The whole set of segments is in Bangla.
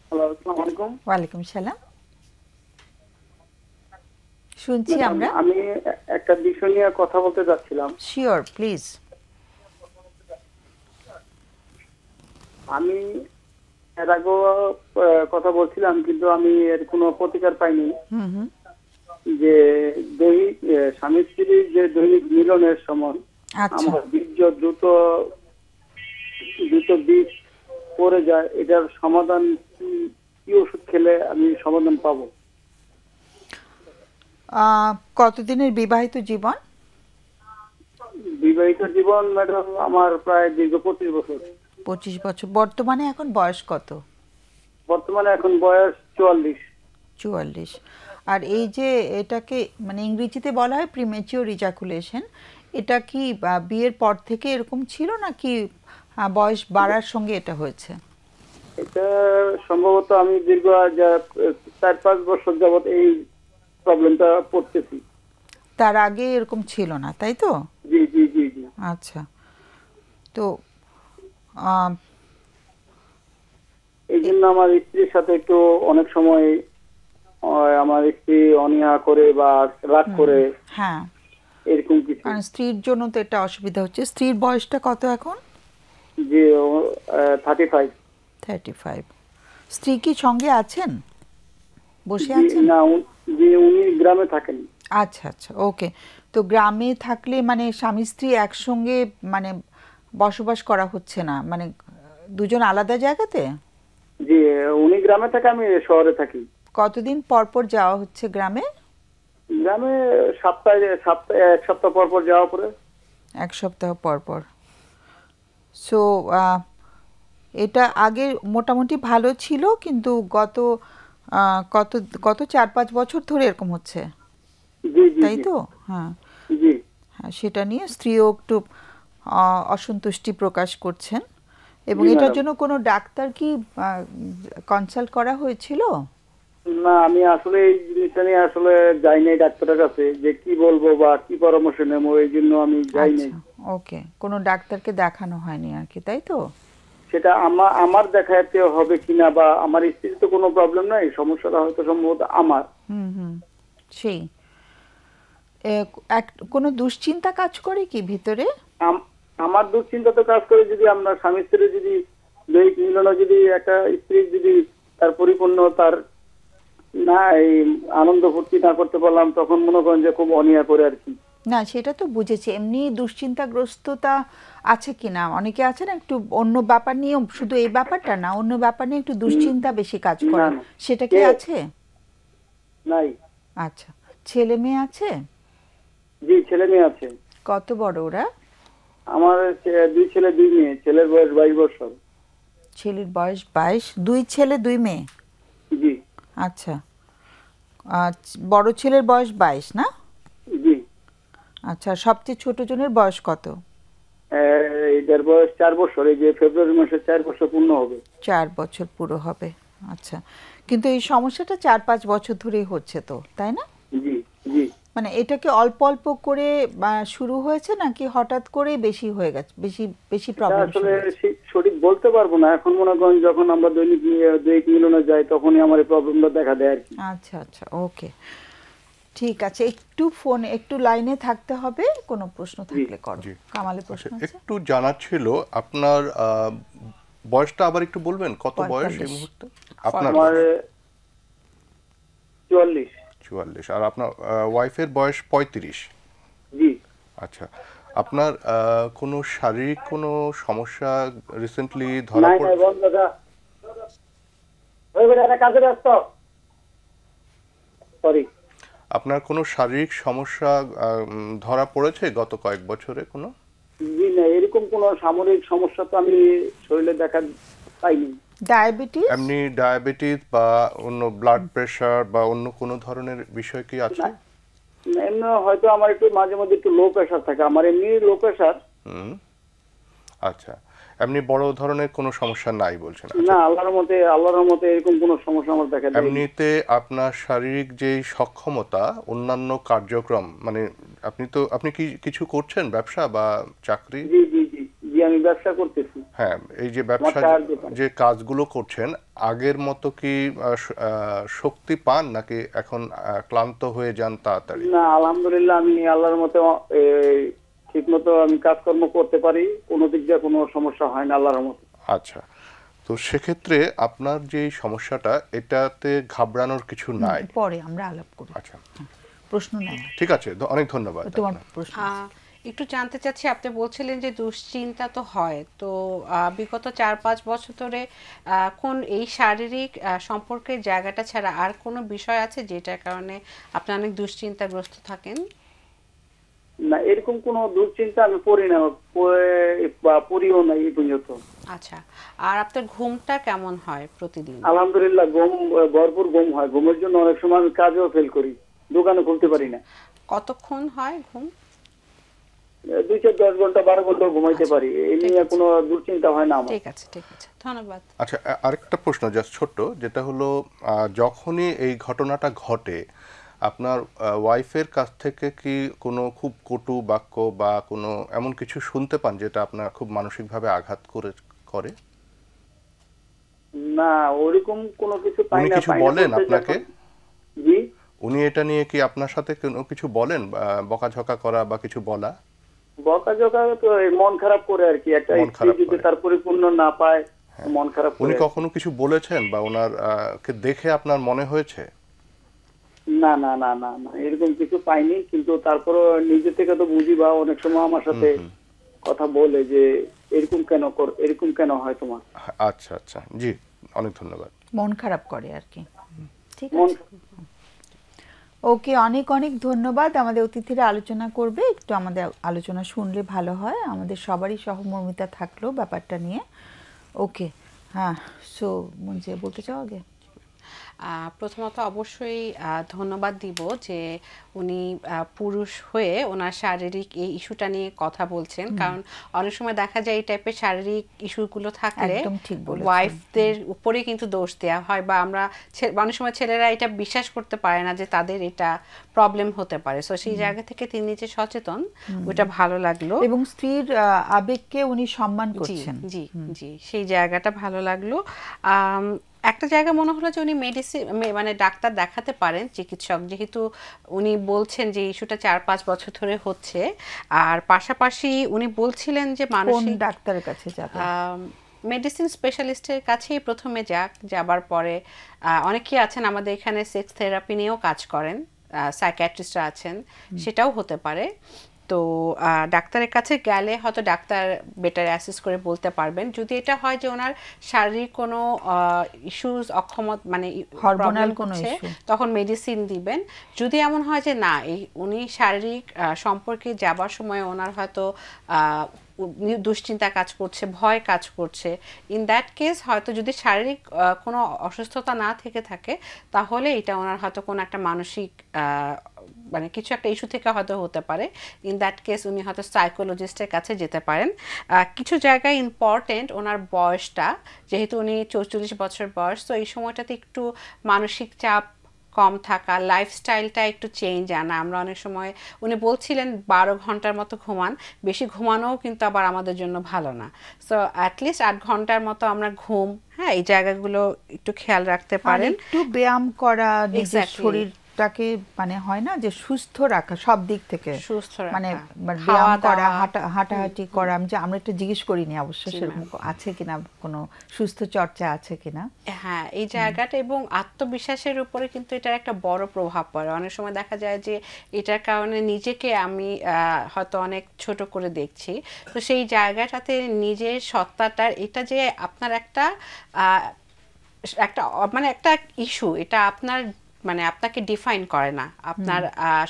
হ্যালো, আসসালামু আলাইকুম। ওয়ালাইকুম সালাম। শুনছি ম্যাডাম, আমরা। আমি একটা বিষয় নিয়ে কথা বলতে চাচ্ছিলাম। Sure, please. আমি এর আগেও কথা বলছিলাম, কিন্তু আমি এর কোনো প্রতিকার পাইনি। হুম হুম। যে দৈনিক স্বামী স্ত্রীর যে দৈনিক মিলনের সময় আচ্ছা। আমার বীর্য দ্রুত দ্রুত বীজ পড়ে যায়, এটার সমাধান কি? কি ওষুধ খেলে আমি সমাধান পাবো? কতদিনের বিবাহিত জীবন? বিবাহিত জীবন ম্যাডাম আমার প্রায় দীর্ঘ 25 বছর। 25 বছর। বর্তমানে এখন বয়স কত? বর্তমানে এখন বয়স 44। 44। আর এই যে এটাকে মানে ইংরেজিতে বলা হয় প্রিমেচিওর ইজাকুলেশন, এটা কি বিয়ের পর থেকে এরকম ছিল নাকি বয়স বাড়ার সঙ্গে এটা হয়েছে? এটা সম্ভবত আমি দীর্ঘ 4-5 বছর যাবত এই প্রবলেমটা পড়তেছি। তার আগে এরকম ছিল না, তাই তো? জি জি জি জি। আচ্ছা। তো আহ, এই জন্য আমার স্ত্রীর সাথে একটু অনেক সময় আমার স্ত্রী অনীহা করে বা রাগ করে, হ্যাঁ, এরকম কিছু। কারণ স্ত্রীর জন্য তো এটা অসুবিধা হচ্ছে। স্ত্রীর বয়সটা কত এখন? যে 35। 35। স্ত্রী কি সঙ্গে আছেন, বসে জি আছেন? না, যে উনি গ্রামে থাকেন। আচ্ছা আচ্ছা, ওকে। তো গ্রামে থাকলে মানে স্বামী স্ত্রী একসঙ্গে মানে বসবাস করা হচ্ছে না, মানে দুজন আলাদা জায়গাতে? জি, উনি গ্রামে থাকে, আমি শহরে থাকি। কতদিন পর পর যাওয়া হচ্ছে গ্রামে? গ্রামে সপ্তাহে সপ্তাহে 1 সপ্তাহ পর পর যাওয়া পরে। 1 সপ্তাহ পর পর। সো এটা আগে মোটামুটি ভালো ছিল, কিন্তু গত কত গত 4-5 বছর ধরে এরকম হচ্ছে, জি জি তাই জি তো? হ্যাঁ। জি হ্যাঁ, সেটা নিয়ে স্ত্রীও একটু অসন্তুষ্টি প্রকাশ করছেন। এবং জি এটার ম্যাডাম। জন্য কোনো ডাক্তার কি কনসাল্ট করা হয়েছিল? না, আমি আসলে এই জিনিসটা নিয়ে আসলে যাই নাই ডাক্তারের কাছে, যে কি বলবো বা কি পরামর্শ নেবো, এই জন্য আমি যাই নাই। আচ্ছা, ওকে। কোনো ডাক্তারকে দেখানো হয়নি আর কি, তাই তো? সেটা আমার দেখাতে হবে কিনা, বা আমার স্ত্রীর তো কোনো প্রবলেম নাই, সমস্যাটা হয়তো সম্ভবত আমার। হুম হুম। সেই এ, কোনো দুশ্চিন্তা কাজ করে কি ভিতরে? আম- আমার দুশ্চিন্তা তো কাজ করে, যদি আমরা স্বামী স্ত্রী যদি দৈহিক মিলনে যদি একটা স্ত্রী যদি তার পরিপূর্ণ তার না এই আনন্দ ফুর্তি না করতে পারলাম, তখন মনে করেন যে খুব অনীহা করে আর কি। না, সেটা তো বুঝেছি। এমনি দুশ্চিন্তাগ্রস্ততা আছে কিনা, অনেকে আছে না একটু অন্য ব্যাপার নিয়ে, শুধু এই ব্যাপারটা না, অন্য ব্যাপার নিয়ে একটু উম, দুশ্চিন্তা বেশি কাজ না করে, না, সেটা কি কে আছে? নাই। আচ্ছা। ছেলে মেয়ে আছে? জি, ছেলে মেয়ে আছে। কত বড় ওরা? আমার 2 ছেলে 2 মেয়ে, ছেলের বয়স 22 বছর। ছেলের বয়স 22, 2 ছেলে 2 মেয়ে। জি আচ্ছা। বড় ছেলের বয়স 22 না? জি। আচ্ছা, সবচেয়ে ছোট জনের বয়স কত? এটার বয়স 4 বছর, এই যে ফেব্রুয়ারি মাসে 4 বছর পূর্ণ হবে। 4 বছর পুরো হবে। আচ্ছা। কিন্তু এই সমস্যাটা 4-5 বছর ধরেই হচ্ছে তো, তাই না? জি জি। মানে এটা কি অল্প অল্প করে শুরু হয়েছে নাকি হঠাৎ করে বেশি হয়ে গেছে, বেশি বেশি এটা প্রবলেম আসলে শুরু হয়েছে? সঠিক বলতে পারবো না। এখন মনে করেন যখন আমরা দৈহিক মিলনে যাই, তখনই আমার এই প্রবলেমটা দেখা দেয় আর কি। আচ্ছা আচ্ছা, ওকে। ঠিক আছে, একটু ফোনে একটু লাইনে থাকতে হবে, কোনো প্রশ্ন জি থাকলে করো। জি। কামালের আচ্ছা, প্রশ্ন আছে? একটু জানার ছিল আপনার বয়সটা আবার একটু বলবেন, কত বয়স এই 45। মুহূর্তে? আপনার আমার বয়স 44। 44, আর আপনার ওয়াইফের বয়স 35। জি। আচ্ছা, আপনার কোনো শারীরিক কোনো সমস্যা রিসেন্টলি ধরা নাই নাই, পড়েছে? বন্ধ দাদা, ওই বেটা একটা কাজে ব্যস্ত। সরি। আপনার কোনো শারীরিক সমস্যা ধরা পড়েছে গত কয়েক বছরে কোনো? জি না, এরকম কোনো সামরিক সমস্যা তো আমি শরীরে দেখা পাইনি। ডায়াবেটিস? এমনি ডায়াবেটিস বা অন্য ব্লাড প্রেশার বা অন্য কোনো ধরনের বিষয় কি আছে? না, এমনি হয়তো আমার একটু মাঝে মধ্যে একটু লো প্রেশার থাকে, আমার এমনি লো প্রেশার। হুম। আচ্ছা, এমনি বড় ধরনের কোনো সমস্যা নাই বলছেন? আচ্ছা, না, আল্লাহর মতে এরকম কোনো সমস্যা আমার দেখা দেয়নি। এমনিতে আপনার শারীরিক যেই সক্ষমতা, অন্যান্য কার্যক্রম মানে আপনি কি কিছু করছেন, ব্যবসা বা চাকরি? জি জি জি জি, আমি ব্যবসা করতেছি। হ্যাঁ, এই যে ব্যবসা যে কাজগুলো করছেন আগের মতো কি শক্তি পান নাকি এখন ক্লান্ত হয়ে যান তাড়াতাড়ি? না, আলহামদুলিল্লাহ আমি আল্লাহর মতে ঠিক মতো আমি কাজকর্ম করতে পারি, কোনো দিক দিয়ে কোনো সমস্যা হয় না আল্লাহর মতে। আচ্ছা, তো সেক্ষেত্রে আপনার যে সমস্যাটা এটাতে ঘাবড়ানোর কিছু নাই, পরে আমরা আলাপ করি। আচ্ছা, প্রশ্ন নাই, ঠিক আছে, অনেক ধন্যবাদ। তোমার প্রশ্ন একটু জানতে চাচ্ছি, আপনি বলছিলেন যে দুশ্চিন্তা তো হয়, তো বিগত 4-5 বছর ধরে কোন এই শারীরিক সম্পর্কের জায়গাটা ছাড়া আর কোনো বিষয় আছে যেটার কারণে আপনি অনেক দুশ্চিন্তাগ্রস্ত থাকেন? না, এরকম কোনো দুশ্চিন্তা আমি পড়ি না বা পড়িও না এই পর্যন্ত। আচ্ছা, আর আপনার ঘুমটা কেমন হয় প্রতিদিন? আলহামদুলিল্লাহ ঘুম, ভরপুর ঘুম হয়। ঘুমের জন্য অনেক সময় আমি কাজেও ফেল করি, দোকানে খুলতে পারি না। কতক্ষণ হয় ঘুম? 2-10 ঘন্টা 12 ঘন্টা ঘুমাইতে পারি, এই নিয়ে কোনো দুশ্চিন্তা হয় না আমার। ঠিক আছে, ঠিক আছে, ধন্যবাদ। আচ্ছা, আরেকটা প্রশ্ন জাস্ট ছোট্ট, যেটা হলো যখনই এই ঘটনাটা ঘটে আপনার ওয়াইফের কাছ থেকে কি কোনো খুব কটু বাক্য বা কোনো এমন কিছু শুনতে পান যেটা আপনার খুব মানসিকভাবে আঘাত করে? না, ওরকম কোনো কিছু পাই না। উনি কিছু বলেন আপনাকে? জি, উনি এটা নিয়ে কি আপনার সাথে কোনো কিছু বলেন, বকাঝকা করা বা কিছু বলা? বকাঝকা তো মন খারাপ করে আর কি, একটা স্ত্রী যদি তার পরিপূর্ণ না পায় মন খারাপ করে। উনি কখনো কিছু বলেছেন বা ওনার কে দেখে আপনার মনে হয়েছে? না না না না না, এরকম কিছু পাইনি, কিন্তু তারপরে নিজে থেকে তো বুঝি, বা অনেক সময় আমার সাথে কথা বলে যে এরকম কেন হয় তোমার। আচ্ছা আচ্ছা, জি, অনেক ধন্যবাদ। মন খারাপ করে আর কি, ঠিক মন আছে। ওকে, অনেক অনেক ধন্যবাদ। আমাদের অতিথিরা আলোচনা করবে, একটু আমাদের আলোচনা শুনলে ভালো হয়, আমাদের সবারই সহমর্মিতা থাকলো ব্যাপারটা নিয়ে। ওকে, হ্যাঁ, সো মঞ্জে বলতে চাও আগে? প্রথমত অবশ্যই ধন্যবাদ দিব যে উনি পুরুষ হয়ে ওনার শারীরিক এই ইস্যুটা নিয়ে কথা বলছেন, কারণ অনেক সময় দেখা যায় এই টাইপের শারীরিক ইস্যুগুলো থাকলে ওয়াইফদের উপরেই কিন্তু দোষ দেওয়া হয়, বা আমরা অনেক সময় ছেলেরা এটা বিশ্বাস করতে পারে না যে তাদের এটা প্রবলেম হতে পারে। সো সেই জায়গা থেকে তিনি যে সচেতন, ওটা ভালো লাগলো, এবং স্ত্রীর আবেগকে উনি সম্মান করছেন। জি জি, সেই জায়গাটা ভালো লাগলো। একটা জায়গা মনে হলো যে উনি মেডিসিন মানে ডাক্তার দেখাতে পারেন, চিকিৎসক, যেহেতু উনি বলছেন যে ইস্যুটা 4-5 বছর ধরে হচ্ছে। আর পাশাপাশি উনি বলছিলেন যে মানসিক ডাক্তারের কাছে যাবে, মেডিসিন স্পেশালিস্টের কাছেই প্রথমে যাবার পরে অনেকেই আছেন আমাদের এখানে সেক্স থেরাপি নিয়েও কাজ করেন, সাইকিয়াট্রিস্টরা আছেন, সেটাও হতে পারে। তো ডাক্তারের কাছে গেলে হয়তো ডাক্তার বেটার অ্যাসেস করে বলতে পারবেন। যদি এটা হয় যে ওনার শারীরিক কোনো ইস্যুস, অক্ষমতা মানে হরমোনাল কোনো ইস্যু, তখন মেডিসিন দিবেন। যদি এমন হয় যে না, উনি শারীরিক সম্পর্কে যাবার সময় ওনার হয়তো দুশ্চিন্তা কাজ করছে, ভয় কাজ করছে, ইন দ্যাট কেস হয়তো যদি শারীরিক কোনো অসুস্থতা না থেকে থাকে, তাহলে এটা ওনার হয়তো কোনো একটা মানসিক মানে কিছু একটা ইস্যু থেকে হয়তো হতে পারে। ইন দ্যাট কেস উনি হয়তো সাইকোলজিস্টের কাছে যেতে পারেন। কিছু জায়গায় ইম্পর্টেন্ট ওনার বয়সটা, যেহেতু উনি 44 বছর বয়স, তো এই সময়টাতে একটু মানসিক চাপ কম থাকা, লাইফস্টাইলটা একটু চেঞ্জ আনা। আমরা অনেক সময় উনি বলছিলেন 12 ঘন্টার মতো ঘুমান, বেশি ঘুমানোও কিন্তু আবার আমাদের জন্য ভালো না। সো অ্যাটলিস্ট 8 ঘন্টার মতো আমরা ঘুম, হ্যাঁ, এই জায়গাগুলো একটু খেয়াল রাখতে পারেন। একটু ব্যায়াম করা, নিজের শরীরটাকে মানে হয় না যে সুস্থ রাখা, সব দিক থেকে সুস্থ রাখা, মানে ব্যায়াম করা, হাঁটাহাঁটি করা। আমরা একটু জিজ্ঞেস করিনি অবশ্য সেরকম আছে কিনা, কোনো সুস্থ চর্চা আছে কিনা। হ্যাঁ, এই জায়গাটা এবং আত্মবিশ্বাসের উপরে কিন্তু এটার একটা বড় প্রভাব পড়ে। অনেক সময় দেখা যায় যে এটার কারণে নিজেকে আমি হয়তো অনেক ছোট করে দেখছি, তো সেই জায়গাটাতে নিজের সত্তাটার, এটা যে আপনার একটা মানে একটা ইস্যু, এটা আপনার মানে আপনাকে ডিফাইন করে না, আপনার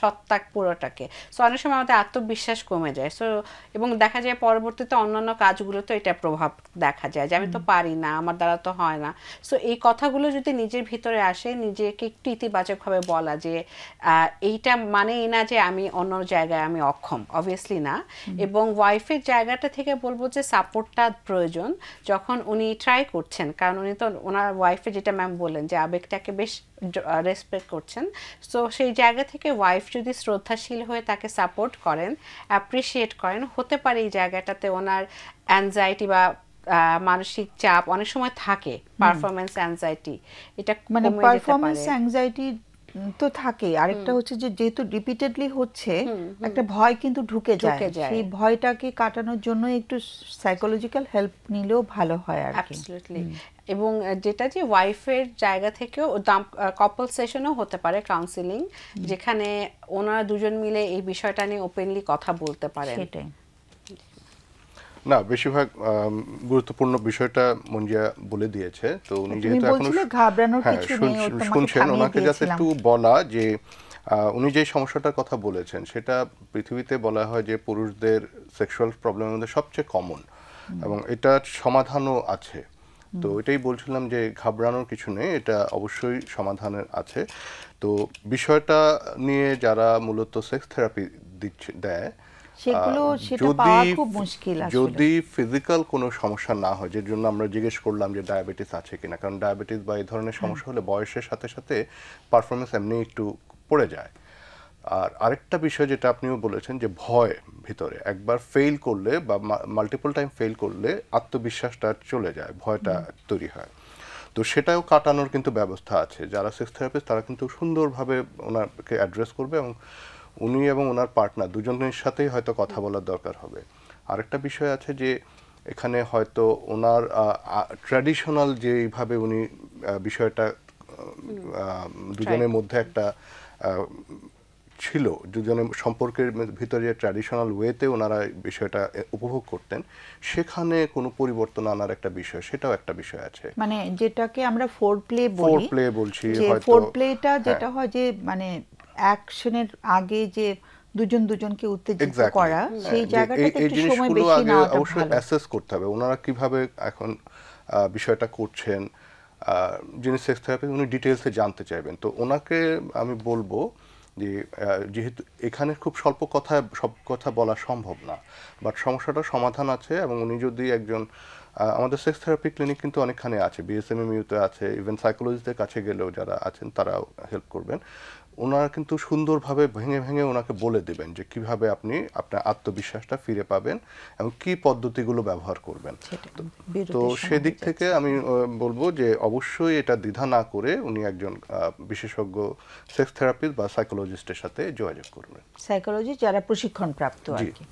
সত্তা পুরোটাকে। সো অনেক সময় আমাদের আত্মবিশ্বাস কমে যায়। সো এবং দেখা যায় পরবর্তীতে অন্যান্য কাজগুলোতে এটা প্রভাব দেখা যায় যে আমি তো পারি না, আমার দ্বারা তো হয় না। সো এই কথাগুলো যদি নিজের ভিতরে আসে, নিজেকে একটু ইতিবাচকভাবে বলা যে এইটা মানেই না যে আমি অন্য জায়গায় আমি অক্ষম, অবভিয়াসলি না। এবং ওয়াইফের জায়গাটা থেকে বলবো যে সাপোর্টটা প্রয়োজন যখন উনি ট্রাই করছেন, কারণ উনি তো ওনার ওয়াইফে, যেটা ম্যাম বললেন যে আবেগটাকে বেশ রেসপেক্ট করছেন। সো সেই জায়গা থেকে ওয়াইফ যদি শ্রদ্ধাশীল হয়ে তাকে সাপোর্ট করেন, অ্যাপ্রিসিয়েট করেন, হতে পারে এই জায়গাটাতে ওনার অ্যাংজাইটি বা মানসিক চাপ অনেক সময় থাকে, পারফরমেন্স অ্যাংজাইটি, এটা মানে কমে যেতে পারফরমেন্স পারে। অ্যাংজাইটি তো থাকে, আরেকটা হচ্ছে যে যেহেতু রিপিটেডলি হচ্ছে একটা ভয় কিন্তু ঢুকে যায়, সেই ভয়টাকে কাটানোর জন্য একটু সাইকোলজিক্যাল হেল্প নিলেও ভালো হয় আর কি। অ্যাবসলিউটলি। এবং যেটা যে ওয়াইফের জায়গা থেকেও কাপল সেশনও হতে পারে, কাউন্সিলিং, যেখানে ওনারা দুজন মিলে এই বিষয়টা নিয়ে ওপেনলি কথা বলতে পারেন। সেটাই না, বেশিরভাগ গুরুত্বপূর্ণ বিষয়টা মঞ্জিয়া বলে দিয়েছে। তো উনি যেহেতু এখন ঘাবড়ানোর কিছু নেই, শুনছেন, ওনাকে জাস্ট একটু বলা যে উনি যে সমস্যাটার কথা বলেছেন সেটা পৃথিবীতে বলা হয় যে পুরুষদের সেক্সুয়াল প্রবলেমের মধ্যে সবচেয়ে কমন, এবং এটার সমাধানও আছে। তো এটাই বলছিলাম যে ঘাবড়ানোর কিছু নেই, এটা অবশ্যই সমাধানের আছে। তো বিষয়টা নিয়ে যারা মূলত সেক্স থেরাপি দেয়, যদি ফিজিক্যাল কোনো সমস্যা না হয়, যের জন্য আমরা জিজ্ঞেস করলাম যে ডায়াবেটিস আছে কিনা, কারণ ডায়াবেটিস বা এই ধরনের সমস্যা হলে বয়সের সাথে সাথে পারফরমেন্স এমনি একটু পড়ে যায়। আর আরেকটা বিষয় যেটা আপনিও বলেছেন যে ভয় ভিতরে একবার ফেল করলে বা মাল্টিপল টাইম ফেল করলে আত্মবিশ্বাসটা চলে যায়, ভয়টা তৈরি হয়। তো সেটাও কাটানোর কিন্তু ব্যবস্থা আছে। যারা সেক্স থেরাপিস্ট তারা কিন্তু সুন্দরভাবে ওনাকে অ্যাড্রেস করবে, এবং উনি এবং ওনার পার্টনার দুজনের সাথেই হয়তো কথা বলার দরকার হবে। আরেকটা বিষয় আছে যে এখানে হয়তো ওনার ট্র্যাডিশনাল যেইভাবে উনি বিষয়টা দুজনের মধ্যে একটা ছিল, দুজনের সম্পর্কের ভিতরে ট্র্যাডিশনাল ওয়েতে ওনারা বিষয়টা উপভোগ করতেন, সেখানে কোনো পরিবর্তন আনার একটা বিষয়, সেটাও একটা বিষয় আছে। মানে যেটাকে আমরা ফোর প্লে বলছি, হয়তো ফোর প্লেটা যেটা হয় যে মানে অ্যাকশনের আগে যে দুজনকে উত্তেজিত করা, সেই জায়গাটাতে একটু সময় বেশি নেওয়াটা ভালো। অবশ্যই অ্যাসেস করতে হবে ওনারা কিভাবে এখন বিষয়টা করছেন। যিনি সেক্স থেরাপিস্ট উনি ডিটেইলসে জানতে চাইবেন, তো ওনাকে আমি বলবো যে যেহেতু এখানে খুব স্বল্প কথায় সব কথা বলা সম্ভব না, বাট সমস্যাটার সমাধান আছে, এবং উনি যদি একজন আমাদের সেক্স থেরাপি ক্লিনিক কিন্তু অনেকখানে আছে, বিএসএমএমইউতে আছে, ইভেন সাইকোলজিস্টদের কাছে গেলেও যারা আছেন তারাও হেল্প করবেন। ওনারা কিন্তু সুন্দরভাবে ভেঙে ভেঙে ওনাকে বলে দেবেন যে কিভাবে আপনি আপনার আত্মবিশ্বাসটা ফিরে পাবেন এবং কি পদ্ধতিগুলো ব্যবহার করবেন। তো সেদিক থেকে আমি বলবো যে অবশ্যই এটা দ্বিধা না করে উনি একজন বিশেষজ্ঞ সেক্স থেরাপিস্ট বা সাইকোলজিস্টের সাথে যোগাযোগ করবেন, সাইকোলজি যারা প্রশিক্ষণ প্রাপ্ত আর কি।